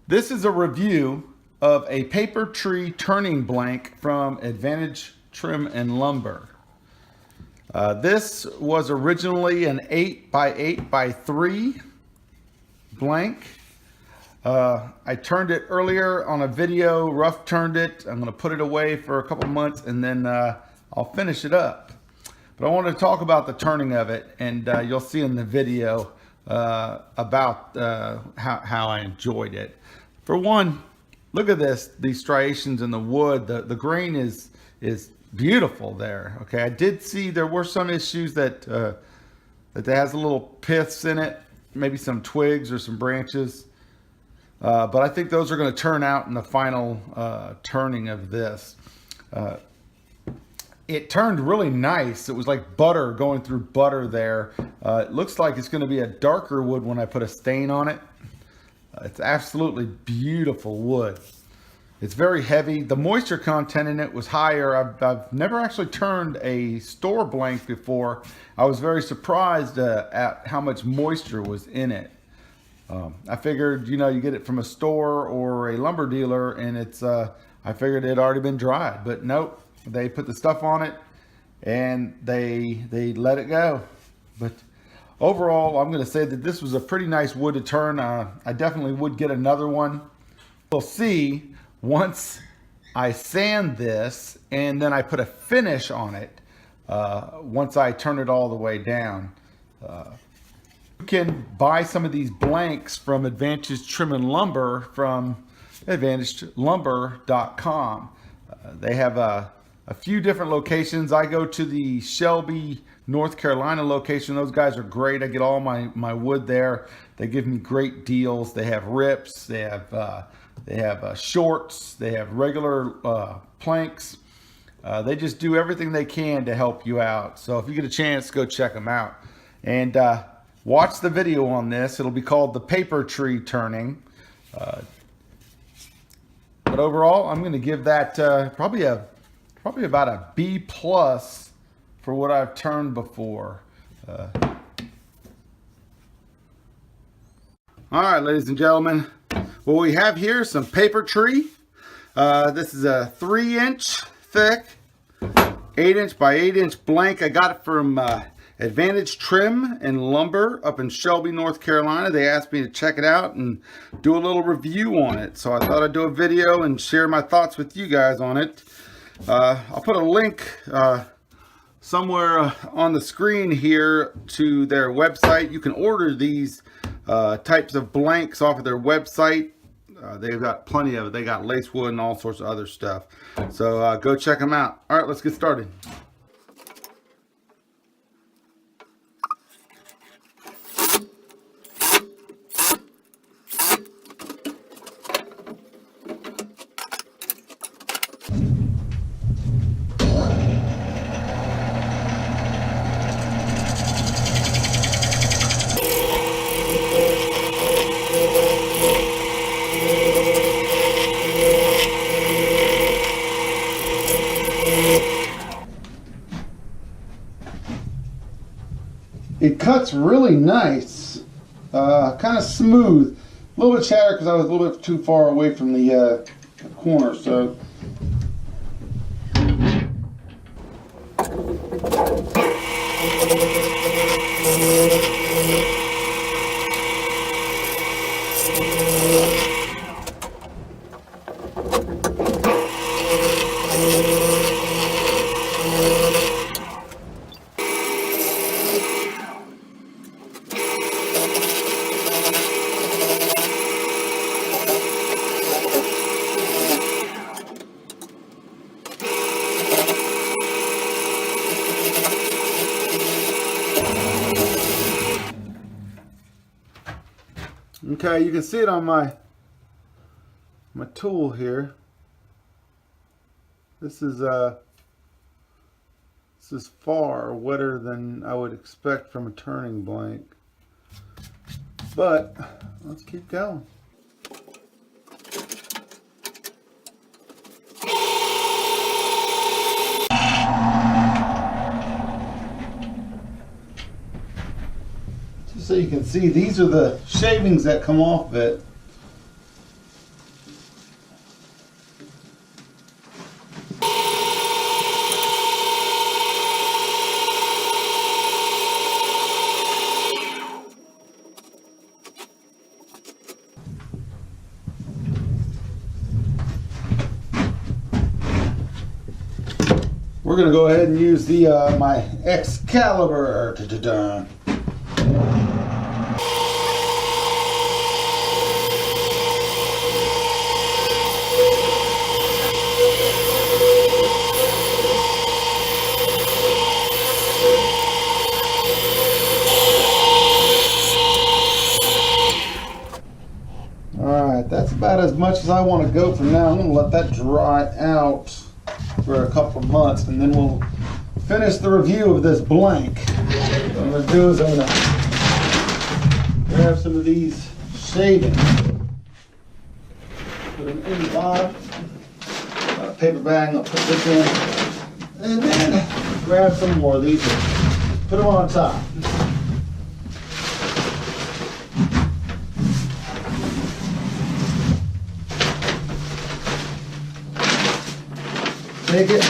This is a review of a paper tree turning blank from Advantage Trim and Lumber. This was originally an 8x8x3 blank. I turned it earlier on a video, rough turned it. I'm going to put it away for a couple months and then I'll finish it up. But I want to talk about the turning of it, and you'll see in the video about how I enjoyed it. For one, look at this, these striations in the wood. The grain is beautiful there. Okay, I did see there were some issues that it has a little piths in it, maybe some twigs or some branches. But I think those are going to turn out in the final turning of this. It turned really nice. It was like butter going through butter there. It looks like it's going to be a darker wood when I put a stain on it. It's absolutely beautiful wood. It's very heavy. The moisture content in it was higher. I've never actually turned a store blank before. I was very surprised at how much moisture was in it. I figured, you get it from a store or a lumber dealer, and I figured it had already been dried, but nope. They put the stuff on it and they let it go. But overall, I'm going to say that this was a pretty nice wood to turn. I definitely would get another one. We'll see once I sand this and then I put a finish on it once I turn it all the way down. You can buy some of these blanks from Advantage Trim and Lumber from AdvantageLumber.com. They have a few different locations. I go to the Shelby, North Carolina location. Those guys are great. I get all my wood there. They give me great deals. They have rips. They have shorts. They have regular planks. They just do everything they can to help you out. So if you get a chance, go check them out. And watch the video on this. It'll be called the paper tree turning. But overall, I'm going to give that probably about a B+ for what I've turned before. All right, ladies and gentlemen, what we have here is some paper tree. This is a 3-inch thick, 8-inch by 8-inch blank. I got it from Advantage Trim and Lumber up in Shelby, North Carolina. They asked me to check it out and do a little review on it. So I thought I'd do a video and share my thoughts with you guys on it. I'll put a link somewhere on the screen here to their website. You can order these types of blanks off of their website. They've got plenty of it. They got lace wood and all sorts of other stuff. So go check them out. All right, let's get started. It cuts really nice, kind of smooth. A little bit shattered because I was a little bit too far away from the corner. So. Okay, you can see it on my tool here. This is far wetter than I would expect from a turning blank. But let's keep going. So you can see these are the shavings that come off it. we're gonna go ahead and use the my Excalibur. Da-da-da. Alright, that's about as much as I want to go for now. I'm going to let that dry out for a couple of months, and then we'll finish the review of this blank. What I'm going to do is I'm going to grab some of these shavings, put them in the bottom, got a paper bag, I'll put this in, and then grab some more of these and put them on top. Take it.